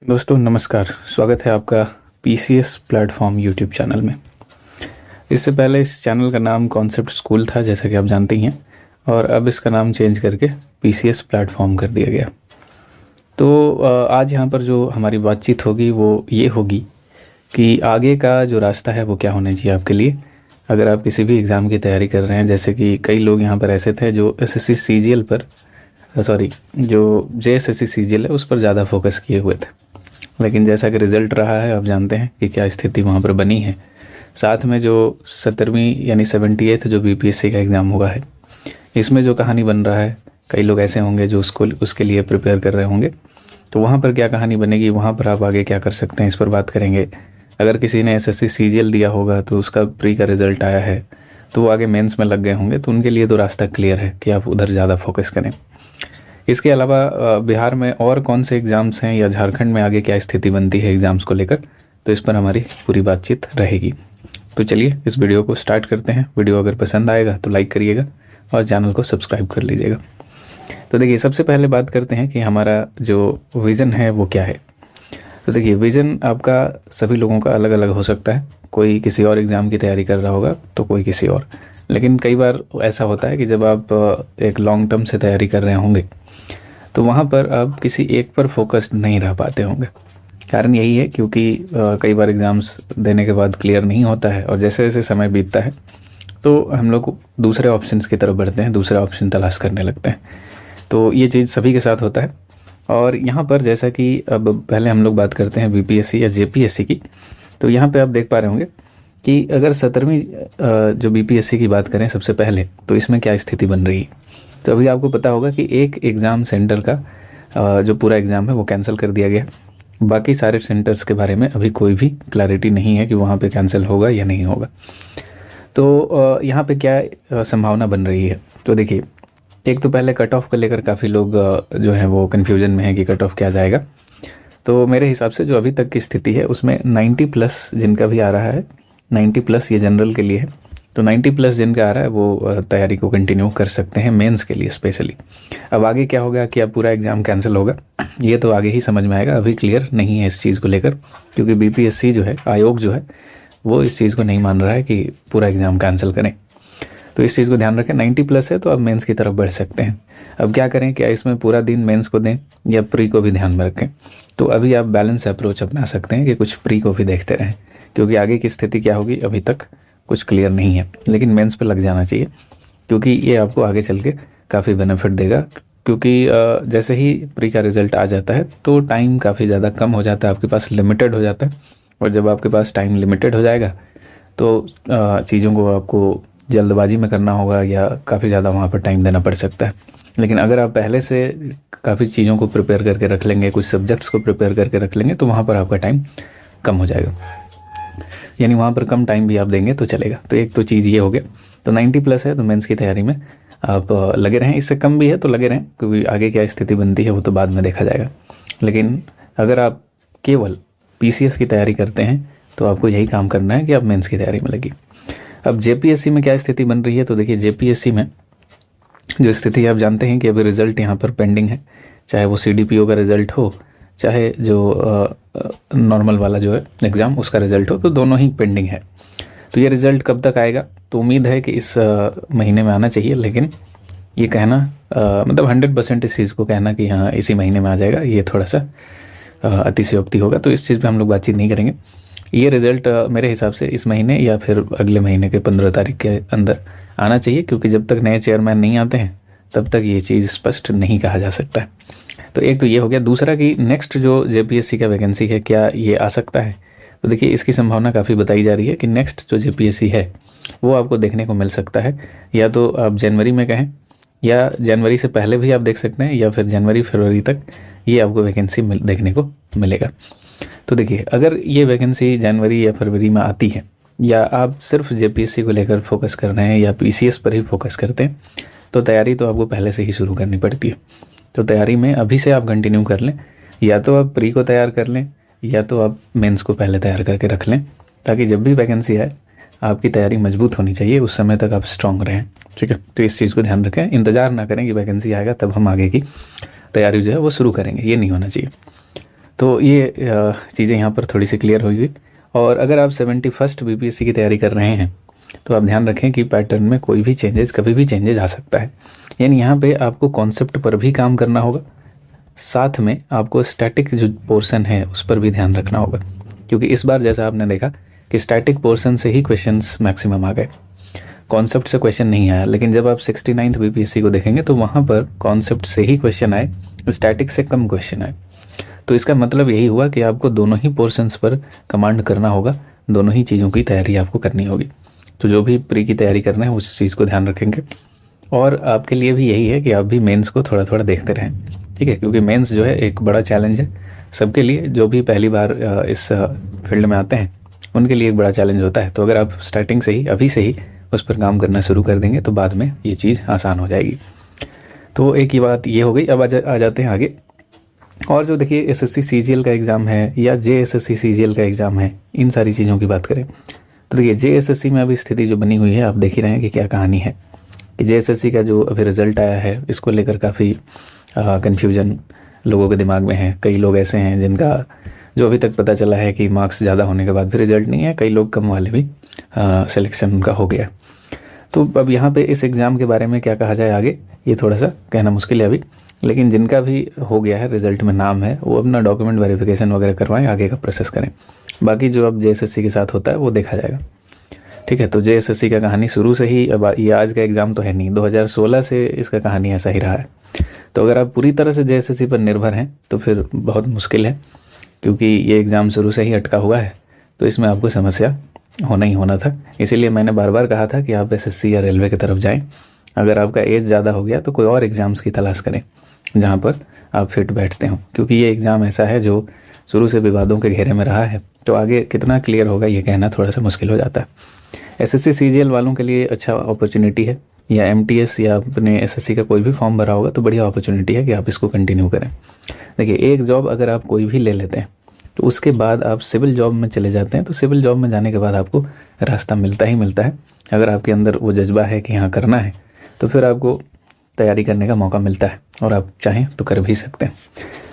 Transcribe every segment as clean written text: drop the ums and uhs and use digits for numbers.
दोस्तों नमस्कार। स्वागत है आपका पीसीएस प्लेटफॉर्म यूट्यूब चैनल में। इससे पहले इस चैनल का नाम कॉन्सेप्ट स्कूल था, जैसा कि आप जानते ही हैं, और अब इसका नाम चेंज करके पीसीएस प्लेटफॉर्म कर दिया गया। तो आज यहाँ पर जो हमारी बातचीत होगी वो ये होगी कि आगे का जो रास्ता है वो क्या होना चाहिए आपके लिए, अगर आप किसी भी एग्ज़ाम की तैयारी कर रहे हैं। जैसे कि कई लोग यहाँ पर ऐसे थे जो एसएससी सीजीएल पर जो जेएसएससी सीजीएल है उस पर ज़्यादा फोकस किए हुए थे, लेकिन जैसा कि रिज़ल्ट रहा है आप जानते हैं कि क्या स्थिति वहाँ पर बनी है। साथ में जो 17वीं यानी 78th जो बीपीएससी का एग्ज़ाम हुआ है, इसमें जो कहानी बन रहा है, कई लोग ऐसे होंगे जो उसके लिए प्रिपेयर कर रहे होंगे। तो वहाँ पर क्या कहानी बनेगी, वहाँ पर आप आगे क्या कर सकते हैं, इस पर बात करेंगे। अगर किसी ने एसएससी सीजीएल दिया होगा तो उसका प्री का रिज़ल्ट आया है तो वो आगे मेंस में लग गए होंगे, तो उनके लिए तो रास्ता क्लियर है कि आप उधर ज़्यादा फोकस करें। इसके अलावा बिहार में और कौन से एग्ज़ाम्स हैं या झारखंड में आगे क्या स्थिति बनती है एग्ज़ाम्स को लेकर, तो इस पर हमारी पूरी बातचीत रहेगी। तो चलिए इस वीडियो को स्टार्ट करते हैं। वीडियो अगर पसंद आएगा तो लाइक करिएगा और चैनल को सब्सक्राइब कर लीजिएगा। तो देखिए, सबसे पहले बात करते हैं कि हमारा जो विज़न है वो क्या है। तो देखिए, विज़न आपका सभी लोगों का अलग अलग हो सकता है। कोई किसी और एग्ज़ाम की तैयारी कर रहा होगा तो कोई किसी और, लेकिन कई बार ऐसा होता है कि जब आप एक लॉन्ग टर्म से तैयारी कर रहे होंगे तो वहाँ पर आप किसी एक पर फोकस्ड नहीं रह पाते होंगे। कारण यही है क्योंकि कई बार एग्ज़ाम्स देने के बाद क्लियर नहीं होता है, और जैसे जैसे समय बीतता है तो हम लोग दूसरे ऑप्शंस की तरफ बढ़ते हैं, दूसरे ऑप्शन तलाश करने लगते हैं। तो ये चीज़ सभी के साथ होता है। और यहाँ पर जैसा कि अब पहले हम लोग बात करते हैं बीपीएससी या जेपीएससी की, तो यहाँ पे आप देख पा रहे होंगे कि अगर 17वीं जो बीपीएससी की बात करें सबसे पहले, तो इसमें क्या स्थिति बन रही है। तो अभी आपको पता होगा कि एक एग्ज़ाम सेंटर का जो पूरा एग्ज़ाम है वो कैंसिल कर दिया गया। बाकी सारे सेंटर्स के बारे में अभी कोई भी क्लैरिटी नहीं है कि वहाँ पे कैंसिल होगा या नहीं होगा। तो यहाँ पे क्या संभावना बन रही है, तो देखिए, एक तो पहले कट ऑफ को लेकर काफ़ी लोग जो है वो कन्फ्यूजन में है कि कट ऑफ क्या जाएगा। तो मेरे हिसाब से जो अभी तक की स्थिति है उसमें 90+ जिनका भी आ रहा है, 90+ ये जनरल के लिए है, तो 90+ जिनका आ रहा है वो तैयारी को कंटिन्यू कर सकते हैं मेंस के लिए स्पेशली। अब आगे क्या होगा कि अब पूरा एग्ज़ाम कैंसिल होगा, ये तो आगे ही समझ में आएगा। अभी क्लियर नहीं है इस चीज़ को लेकर, क्योंकि बीपीएससी जो है, आयोग जो है, वो इस चीज़ को नहीं मान रहा है कि पूरा एग्ज़ाम कैंसिल करें। तो इस चीज़ को ध्यान रखें। 90+ है तो अब मेंस की तरफ बढ़ सकते हैं। अब क्या करें, क्या इसमें पूरा दिन मेंस को दें या प्री को भी ध्यान में रखें। तो अभी आप बैलेंस अप्रोच अपना सकते हैं कि कुछ प्री को भी देखते रहें, क्योंकि आगे की स्थिति क्या होगी अभी तक कुछ क्लियर नहीं है। लेकिन मेंस पे लग जाना चाहिए, क्योंकि ये आपको आगे चल के काफ़ी बेनिफिट देगा। क्योंकि जैसे ही प्री का रिज़ल्ट आ जाता है तो टाइम काफ़ी ज़्यादा कम हो जाता है, आपके पास लिमिटेड हो जाता है। और जब आपके पास टाइम लिमिटेड हो जाएगा तो चीज़ों को आपको जल्दबाजी में करना होगा या काफ़ी ज़्यादा वहाँ पर टाइम देना पड़ सकता है। लेकिन अगर आप पहले से काफ़ी चीज़ों को प्रिपेयर करके रख लेंगे, कुछ सब्जेक्ट्स को प्रिपेयर करके रख लेंगे, तो वहाँ पर आपका टाइम कम हो जाएगा, यानी वहाँ पर कम टाइम भी आप देंगे तो चलेगा। तो एक तो चीज़ ये हो गया। तो 90+ है तो मेंस की तैयारी में आप लगे रहें। इससे कम भी है तो लगे रहें, क्योंकि आगे क्या स्थिति बनती है वो तो बाद में देखा जाएगा। लेकिन अगर आप केवल पीसीएस की तैयारी करते हैं तो आपको यही काम करना है कि आप मेंस की तैयारी में लगी। अब जेपीएससी में क्या स्थिति बन रही है, तो देखिए, जेपीएससी में जो स्थिति आप जानते हैं कि अभी रिज़ल्ट यहाँ पर पेंडिंग है। चाहे वो सीडीपीओ का रिज़ल्ट हो, चाहे जो नॉर्मल वाला जो है एग्ज़ाम उसका रिज़ल्ट हो, तो दोनों ही पेंडिंग है। तो ये रिज़ल्ट कब तक आएगा, तो उम्मीद है कि इस महीने में आना चाहिए। लेकिन ये कहना मतलब 100% इस चीज़ को कहना कि हाँ इसी महीने में आ जाएगा, ये थोड़ा सा अतिशयोक्ति होगा। तो इस चीज़ पे हम लोग बातचीत नहीं करेंगे। ये रिज़ल्ट मेरे हिसाब से इस महीने या फिर अगले महीने के 15 तारीख के अंदर आना चाहिए, क्योंकि जब तक नए चेयरमैन नहीं आते हैं तब तक ये चीज़ स्पष्ट नहीं कहा जा सकता है। तो एक तो ये हो गया। दूसरा कि नेक्स्ट जो जेपीएससी का वैकेंसी है, क्या ये आ सकता है, तो देखिए, इसकी संभावना काफ़ी बताई जा रही है कि नेक्स्ट जो जेपीएससी है वो आपको देखने को मिल सकता है। या तो आप जनवरी में कहें, या जनवरी से पहले भी आप देख सकते हैं, या फिर जनवरी फरवरी तक ये आपको वैकेंसी देखने को मिलेगा। तो देखिए, अगर ये वैकेंसी जनवरी या फरवरी में आती है, या आप सिर्फ जेपीएससी को लेकर फोकस कर रहे हैं या पीसीएस पर ही फोकस करते हैं, तो तैयारी तो आपको पहले से ही शुरू करनी पड़ती है। तो तैयारी में अभी से आप कंटिन्यू कर लें, या तो आप प्री को तैयार कर लें, या तो आप मेंस को पहले तैयार करके रख लें, ताकि जब भी वैकेंसी आए आपकी तैयारी मजबूत होनी चाहिए, उस समय तक आप स्ट्रॉन्ग रहें। ठीक है, तो इस चीज़ को ध्यान रखें। इंतज़ार ना करें कि वैकेंसी आएगा तब हम आगे की तैयारी जो है वो शुरू करेंगे, ये नहीं होना चाहिए। तो ये चीज़ें यहाँ पर थोड़ी सी क्लियर होगी। और अगर आप 71st बीपीएससी की तैयारी कर रहे हैं तो आप ध्यान रखें कि पैटर्न में कोई भी चेंजेस, कभी भी चेंजेस आ सकता है। यानी यहाँ पे आपको कॉन्सेप्ट पर भी काम करना होगा, साथ में आपको स्टैटिक जो पोर्शन है उस पर भी ध्यान रखना होगा, क्योंकि इस बार जैसा आपने देखा कि स्टैटिक पोर्शन से ही क्वेश्चंस मैक्सिमम आ गए, कॉन्सेप्ट से क्वेश्चन नहीं आया। लेकिन जब आप 69th बीपीएससी को देखेंगे तो वहाँ पर कॉन्सेप्ट से ही क्वेश्चन आए, स्टैटिक से कम क्वेश्चन आए। तो इसका मतलब यही हुआ कि आपको दोनों ही पोर्शंस पर कमांड करना होगा, दोनों ही चीज़ों की तैयारी आपको करनी होगी। तो जो भी प्री की तैयारी कर रहे हैं उस चीज़ को ध्यान रखेंगे। और आपके लिए भी यही है कि आप भी मेंस को थोड़ा थोड़ा देखते रहें, ठीक है, क्योंकि मेंस जो है एक बड़ा चैलेंज है सबके लिए। जो भी पहली बार इस फील्ड में आते हैं उनके लिए एक बड़ा चैलेंज होता है। तो अगर आप स्टार्टिंग से ही, अभी से ही उस पर काम करना शुरू कर देंगे तो बाद में ये चीज़ आसान हो जाएगी। तो एक ही बात ये हो गई। अब आ जाते हैं आगे। और जो देखिए एसएससी सीजीएल का एग्ज़ाम है या जेएसएससी सीजीएल का एग्ज़ाम है, इन सारी चीज़ों की बात करें तो देखिए जेएसएससी में अभी स्थिति जो बनी हुई है आप देख ही रहे हैं कि क्या कहानी है। कि जेएसएससी का जो अभी रिज़ल्ट आया है इसको लेकर काफ़ी कन्फ्यूजन लोगों के दिमाग में है। कई लोग ऐसे हैं जिनका जो अभी तक पता चला है कि मार्क्स ज़्यादा होने के बाद भी रिजल्ट नहीं है, कई लोग कम वाले भी सिलेक्शन उनका हो गया। तो अब यहाँ पे इस एग्ज़ाम के बारे में क्या कहा जाए आगे, ये थोड़ा सा कहना मुश्किल है अभी। लेकिन जिनका भी हो गया है, रिजल्ट में नाम है, वो अपना डॉक्यूमेंट वेरिफिकेशन वगैरह करवाएं, आगे का प्रोसेस करें। बाकी जो अब जेएसएससी के साथ होता है वो देखा जाएगा, ठीक है। तो जेएसएससी का कहानी शुरू से ही, अब ये आज का एग्ज़ाम तो है नहीं, 2016 से इसका कहानी ऐसा ही रहा है। तो अगर आप पूरी तरह से जेएसएससी पर निर्भर हैं तो फिर बहुत मुश्किल है, क्योंकि ये एग्ज़ाम शुरू से ही अटका हुआ है। तो इसमें आपको समस्या होना ही होना था। इसीलिए मैंने बार बार कहा था कि आप एसएससी या रेलवे की तरफ जाएं। अगर आपका एज ज़्यादा हो गया तो कोई और एग्ज़ाम्स की तलाश करें जहाँ पर आप फिट बैठते हो, क्योंकि ये एग्ज़ाम ऐसा है जो शुरू से विवादों के घेरे में रहा है। तो आगे कितना क्लियर होगा ये कहना थोड़ा सा मुश्किल हो जाता है। एसएससी सीजीएल वालों के लिए अच्छा अपॉर्चुनिटी है, या एमटीएस या अपने एसएससी का कोई भी फॉर्म भरा होगा तो बढ़िया अपॉर्चुनिटी है कि आप इसको कंटिन्यू करें। देखिए एक जॉब अगर आप कोई भी ले लेते हैं तो उसके बाद आप सिविल जॉब में चले जाते हैं, तो सिविल जॉब में जाने के बाद आपको रास्ता मिलता ही मिलता है। अगर आपके अंदर वो जज्बा है कि हाँ करना है तो फिर आपको तैयारी करने का मौका मिलता है और आप चाहें तो कर भी सकते हैं।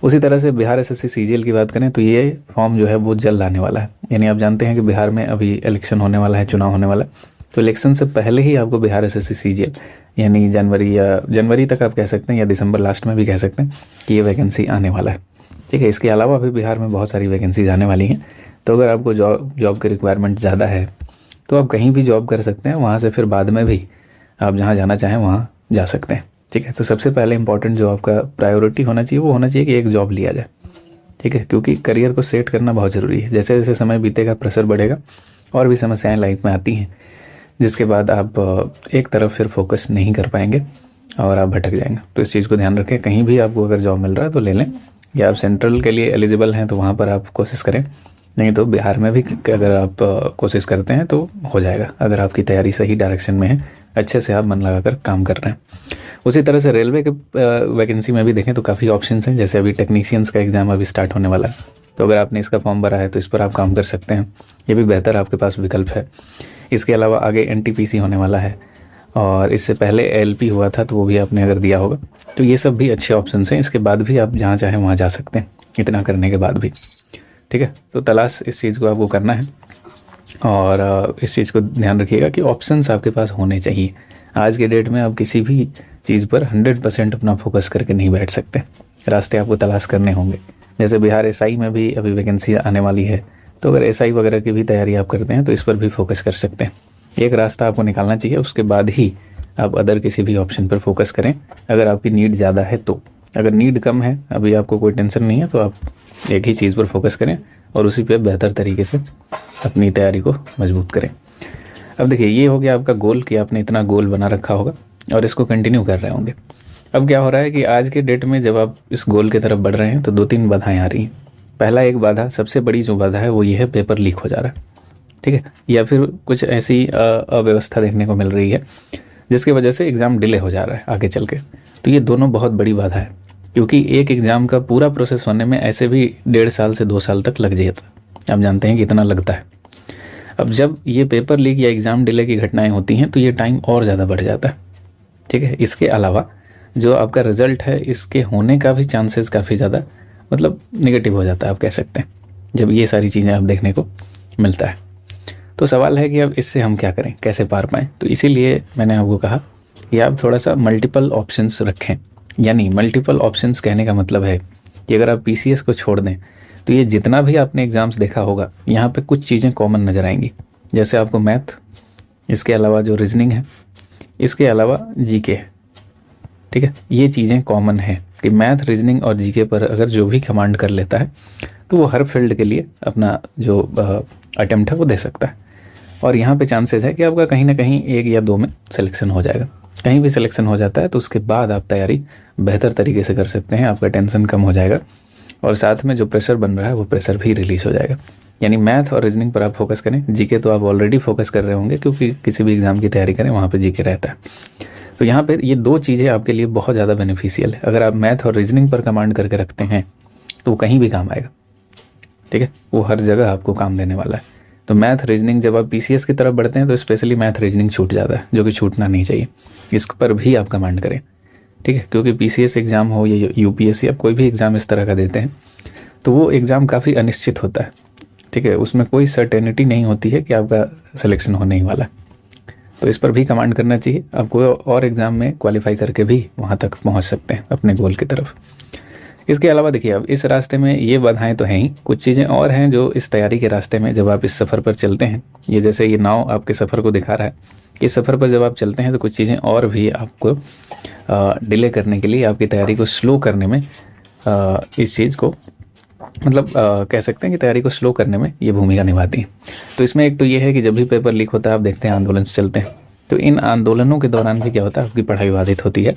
उसी तरह से बिहार एसएससी सीजीएल की बात करें तो ये फॉर्म जो है वो जल्द आने वाला है। यानी आप जानते हैं कि बिहार में अभी इलेक्शन होने वाला है, चुनाव होने वाला है। तो इलेक्शन से पहले ही आपको बिहार एसएससी सीजीएल यानी जनवरी तक आप कह सकते हैं, या दिसंबर लास्ट में भी कह सकते हैं कि ये वैकेंसी आने वाला है, ठीक है। इसके अलावा भी बिहार में बहुत सारी वैकेंसीज आने वाली हैं। तो अगर आपको जॉब की रिक्वायरमेंट ज़्यादा है तो आप कहीं भी जॉब कर सकते हैं, वहाँ से फिर बाद में भी आप जहाँ जाना चाहें वहाँ जा सकते हैं, ठीक है। तो सबसे पहले इंपॉर्टेंट जो आपका प्रायोरिटी होना चाहिए वो होना चाहिए कि एक जॉब लिया जाए, ठीक है, क्योंकि करियर को सेट करना बहुत ज़रूरी है। जैसे जैसे समय बीतेगा प्रेशर बढ़ेगा और भी समस्याएं लाइफ में आती हैं, जिसके बाद आप एक तरफ फिर फोकस नहीं कर पाएंगे और आप भटक जाएंगे। तो इस चीज़ को ध्यान रखें, कहीं भी आपको अगर जॉब मिल रहा है तो ले लें, या आप सेंट्रल के लिए एलिजिबल हैं तो वहाँ पर आप कोशिश करें, नहीं तो बिहार में भी अगर आप कोशिश करते हैं तो हो जाएगा, अगर आपकी तैयारी सही डायरेक्शन में है, अच्छे से आप मन लगाकर काम कर रहे हैं। उसी तरह से रेलवे के वैकेंसी में भी देखें तो काफ़ी ऑप्शंस हैं। जैसे अभी टेक्नीशियंस का एग्ज़ाम अभी स्टार्ट होने वाला है, तो अगर आपने इसका फॉर्म भरा है तो इस पर आप काम कर सकते हैं, ये भी बेहतर आपके पास विकल्प है। इसके अलावा आगे एनटीपीसी होने वाला है, और इससे पहले एलपी हुआ था तो वो भी आपने अगर दिया होगा, तो ये सब भी अच्छे ऑप्शंस हैं। इसके बाद भी आप जहाँ चाहें वहाँ जा सकते हैं, इतना करने के बाद भी, ठीक है। तो तलाश इस चीज़ को आपको करना है, और इस चीज़ को ध्यान रखिएगा कि ऑप्शंस आपके पास होने चाहिए। आज के डेट में आप किसी भी चीज़ पर 100% अपना फोकस करके नहीं बैठ सकते, रास्ते आपको तलाश करने होंगे। जैसे बिहार एसआई में भी अभी वैकेंसी आने वाली है, तो अगर एसआई वगैरह की भी तैयारी आप करते हैं तो इस पर भी फोकस कर सकते हैं। एक रास्ता आपको निकालना चाहिए, उसके बाद ही आप अदर किसी भी ऑप्शन पर फोकस करें, अगर आपकी नीड ज़्यादा है तो। अगर नीड कम है, अभी आपको कोई टेंशन नहीं है, तो आप एक ही चीज़ पर फोकस करें और उसी पे बेहतर तरीके से अपनी तैयारी को मजबूत करें। अब देखिए ये हो गया आपका गोल, कि आपने इतना गोल बना रखा होगा और इसको कंटिन्यू कर रहे होंगे। अब क्या हो रहा है कि आज के डेट में जब आप इस गोल की तरफ बढ़ रहे हैं तो 2-3 बाधाएं आ रही हैं। पहला एक बाधा, सबसे बड़ी जो बाधा है वो ये है, पेपर लीक हो जा रहा है, ठीक है, या फिर कुछ ऐसी अव्यवस्था देखने को मिल रही है जिसकी वजह से एग्ज़ाम डिले हो जा रहा है आगे चल के। तो ये दोनों बहुत बड़ी बाधा है, क्योंकि एक एग्ज़ाम का पूरा प्रोसेस होने में ऐसे भी 1.5 साल से 2 साल तक लग जाता। आप जानते हैं कि इतना लगता है। अब जब ये पेपर लीक या एग्ज़ाम डिले की घटनाएं होती हैं तो ये टाइम और ज़्यादा बढ़ जाता है, ठीक है। इसके अलावा जो आपका रिज़ल्ट है इसके होने का भी चांसेस काफ़ी ज़्यादा मतलब नेगेटिव हो जाता है, आप कह सकते हैं, जब ये सारी चीज़ें आप देखने को मिलता है। तो सवाल है कि अब इससे हम क्या करें, कैसे पार पाएँ। तो इसीलिए मैंने आपको कहा कि आप थोड़ा सा मल्टीपल ऑप्शंस रखें। यानी मल्टीपल ऑप्शंस कहने का मतलब है कि अगर आप पीसीएस को छोड़ दें तो ये जितना भी आपने एग्ज़ाम्स देखा होगा, यहाँ पे कुछ चीज़ें कॉमन नज़र आएंगी। जैसे आपको मैथ, इसके अलावा जो रीजनिंग है, इसके अलावा जीके है, ठीक है। ये चीज़ें कॉमन हैं कि मैथ, रीजनिंग और जीके पर अगर जो भी कमांड कर लेता है तो वो हर फील्ड के लिए अपना जो अटेम्प्ट है वो दे सकता है। और यहाँ पे चांसेस है कि आपका कहीं ना कहीं 1 या 2 में सिलेक्शन हो जाएगा। कहीं भी सिलेक्शन हो जाता है तो उसके बाद आप तैयारी बेहतर तरीके से कर सकते हैं, आपका टेंशन कम हो जाएगा और साथ में जो प्रेशर बन रहा है वो प्रेशर भी रिलीज़ हो जाएगा। यानी मैथ और रीजनिंग पर आप फोकस करें। जीके तो आप ऑलरेडी फोकस कर रहे होंगे, क्योंकि किसी भी एग्ज़ाम की तैयारी करें वहाँ पे जीके रहता है। तो यहाँ पे ये 2 चीज़ें आपके लिए बहुत ज़्यादा बेनिफिशियल है। अगर आप मैथ और रीजनिंग पर कमांड करके रखते हैं तो वो कहीं भी काम आएगा, ठीक है, वो हर जगह आपको काम देने वाला है। तो मैथ रीजनिंग जब आप पीसीएस की तरफ बढ़ते हैं तो स्पेशली मैथ रीजनिंग छूट जाता है, जो कि छूटना नहीं चाहिए। इस पर भी आप कमांड करें, ठीक है, क्योंकि पीसीएस एग्ज़ाम हो या यूपीएससी, आप कोई भी एग्ज़ाम इस तरह का देते हैं तो वो एग्ज़ाम काफ़ी अनिश्चित होता है, ठीक है, उसमें कोई सर्टेनिटी नहीं होती है कि आपका सिलेक्शन होने ही वाला है। तो इस पर भी कमांड करना चाहिए। आप कोई और एग्ज़ाम में क्वालिफाई करके भी वहाँ तक पहुँच सकते हैं अपने गोल की तरफ। इसके अलावा देखिए, अब इस रास्ते में ये बाधाएं तो हैं ही, कुछ चीज़ें और हैं जो इस तैयारी के रास्ते में जब आप इस सफ़र पर चलते हैं, ये जैसे ये नाव आपके सफ़र को दिखा रहा है, इस सफ़र पर जब आप चलते हैं तो कुछ चीज़ें और भी आपको डिले करने के लिए, आपकी तैयारी को स्लो करने में इस चीज़ को मतलब कह सकते हैं कि तैयारी को स्लो करने में ये भूमिका निभाती हैं। तो इसमें एक तो ये है कि जब भी पेपर लीक होता है, आप देखते हैं आंदोलन चलते हैं, तो इन आंदोलनों के दौरान भी क्या होता है, आपकी पढ़ाई बाधित होती है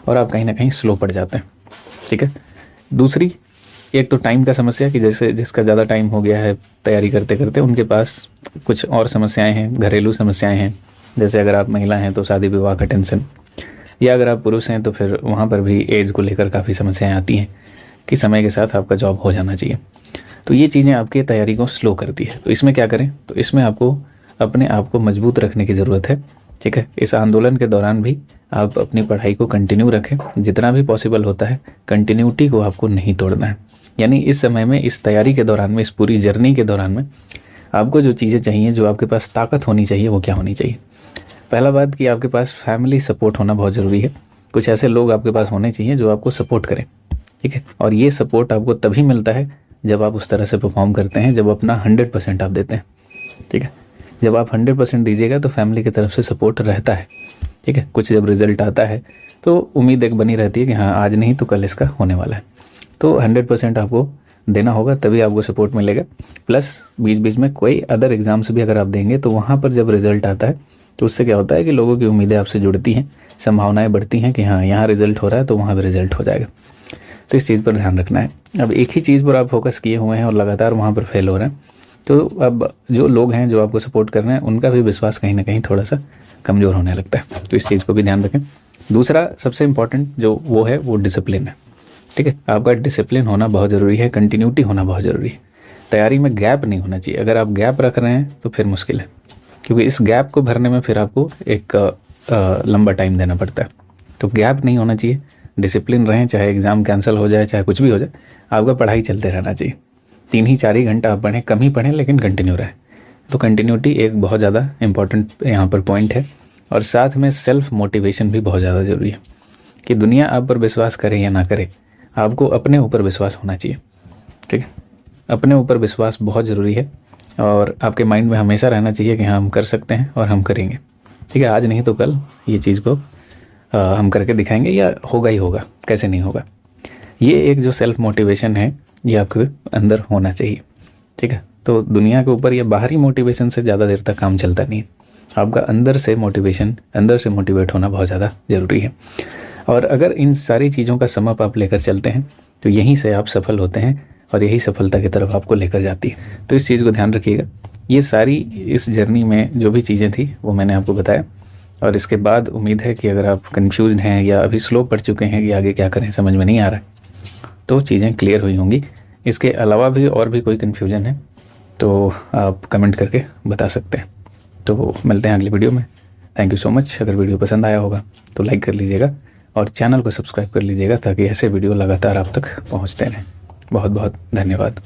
और आप कहीं ना कहीं स्लो पड़ जाते हैं, ठीक है। दूसरी एक तो टाइम का समस्या कि जैसे जिसका ज़्यादा टाइम हो गया है तैयारी करते करते, उनके पास कुछ और समस्याएं हैं, घरेलू समस्याएं हैं। जैसे अगर आप महिला हैं तो शादी विवाह का टेंशन, या अगर आप पुरुष हैं तो फिर वहाँ पर भी एज को लेकर काफ़ी समस्याएं आती हैं कि समय के साथ आपका जॉब हो जाना चाहिए। तो ये चीज़ें आपकी तैयारी को स्लो करती है। तो इसमें क्या करें, तो इसमें आपको अपने आप को मजबूत रखने की ज़रूरत है, ठीक है। इस आंदोलन के दौरान भी आप अपनी पढ़ाई को कंटिन्यू रखें, जितना भी पॉसिबल होता है कंटिन्यूटी को आपको नहीं तोड़ना है। यानी इस समय में, इस तैयारी के दौरान में, इस पूरी जर्नी के दौरान में आपको जो चीज़ें चाहिए, जो आपके पास ताकत होनी चाहिए, वो क्या होनी चाहिए। पहला बात कि आपके पास फैमिली सपोर्ट होना बहुत ज़रूरी है। कुछ ऐसे लोग आपके पास होने चाहिए जो आपको सपोर्ट करें, ठीक है। और ये सपोर्ट आपको तभी मिलता है जब आप उस तरह से परफॉर्म करते हैं, जब अपना 100% आप देते हैं, ठीक है। जब आप 100% दीजिएगा तो फैमिली की तरफ से सपोर्ट रहता है, ठीक है। कुछ जब रिजल्ट आता है तो उम्मीद एक बनी रहती है कि हाँ, आज नहीं तो कल इसका होने वाला है। तो 100% आपको देना होगा, तभी आपको सपोर्ट मिलेगा। प्लस बीच बीच में कोई अदर एग्ज़ाम्स भी अगर आप देंगे तो वहाँ पर जब रिज़ल्ट आता है तो उससे क्या होता है कि लोगों की उम्मीदें आपसे जुड़ती हैं, संभावनाएं बढ़ती हैं कि हाँ, यहाँ रिज़ल्ट हो रहा है तो वहाँ भी रिज़ल्ट हो जाएगा। तो इस चीज़ पर ध्यान रखना है। अब एक ही चीज़ पर आप फोकस किए हुए हैं और लगातार वहाँ पर फेल हो रहे हैं, तो अब जो लोग हैं जो आपको सपोर्ट कर रहे हैं, उनका भी विश्वास कहीं ना कहीं थोड़ा सा कमज़ोर होने लगता है। तो इस चीज़ को भी ध्यान रखें। दूसरा सबसे इम्पॉर्टेंट जो वो है वो डिसिप्लिन है, ठीक है। आपका डिसिप्लिन होना बहुत ज़रूरी है, कंटिन्यूटी होना बहुत ज़रूरी है। तैयारी में गैप नहीं होना चाहिए। अगर आप गैप रख रहे हैं तो फिर मुश्किल है, क्योंकि इस गैप को भरने में फिर आपको एक लंबा टाइम देना पड़ता है। तो गैप नहीं होना चाहिए, डिसिप्लिन रहें, चाहे एग्ज़ाम कैंसिल हो जाए, चाहे कुछ भी हो जाए, आपका पढ़ाई चलते रहना चाहिए। 3 ही 4 ही घंटा आप पढ़ें, कम ही पढ़ें, लेकिन कंटिन्यू रहे। तो कंटिन्यूटी एक बहुत ज़्यादा इंपॉर्टेंट यहाँ पर पॉइंट है। और साथ में सेल्फ मोटिवेशन भी बहुत ज़्यादा ज़रूरी है कि दुनिया आप पर विश्वास करे या ना करे, आपको अपने ऊपर विश्वास होना चाहिए, ठीक है। अपने ऊपर विश्वास बहुत ज़रूरी है और आपके माइंड में हमेशा रहना चाहिए कि हाँ, हम कर सकते हैं और हम करेंगे, ठीक है। आज नहीं तो कल ये चीज़ को हम करके दिखाएंगे, या होगा ही होगा, कैसे नहीं होगा। ये एक जो सेल्फ मोटिवेशन है ये आपके अंदर होना चाहिए, ठीक है। तो दुनिया के ऊपर या बाहरी मोटिवेशन से ज़्यादा देर तक काम चलता नहीं है। आपका अंदर से मोटिवेशन, अंदर से मोटिवेट होना बहुत ज़्यादा ज़रूरी है। और अगर इन सारी चीज़ों का समप आप लेकर चलते हैं तो यहीं से आप सफल होते हैं और यही सफलता की तरफ आपको लेकर जाती है। तो इस चीज़ को ध्यान रखिएगा। ये सारी इस जर्नी में जो भी चीज़ें थी वो मैंने आपको बताया, और इसके बाद उम्मीद है कि अगर आप कंफ्यूज हैं या अभी स्लो पढ़ चुके हैं कि आगे क्या करें, समझ में नहीं आ रहा है, तो चीज़ें क्लियर हुई होंगी। इसके अलावा भी और भी कोई कन्फ्यूजन है तो आप कमेंट करके बता सकते हैं। तो मिलते हैं अगली वीडियो में। Thank you so much. अगर वीडियो पसंद आया होगा तो लाइक कर लीजिएगा और चैनल को सब्सक्राइब कर लीजिएगा, ताकि ऐसे वीडियो लगातार आप तक पहुँचते रहें। बहुत बहुत धन्यवाद।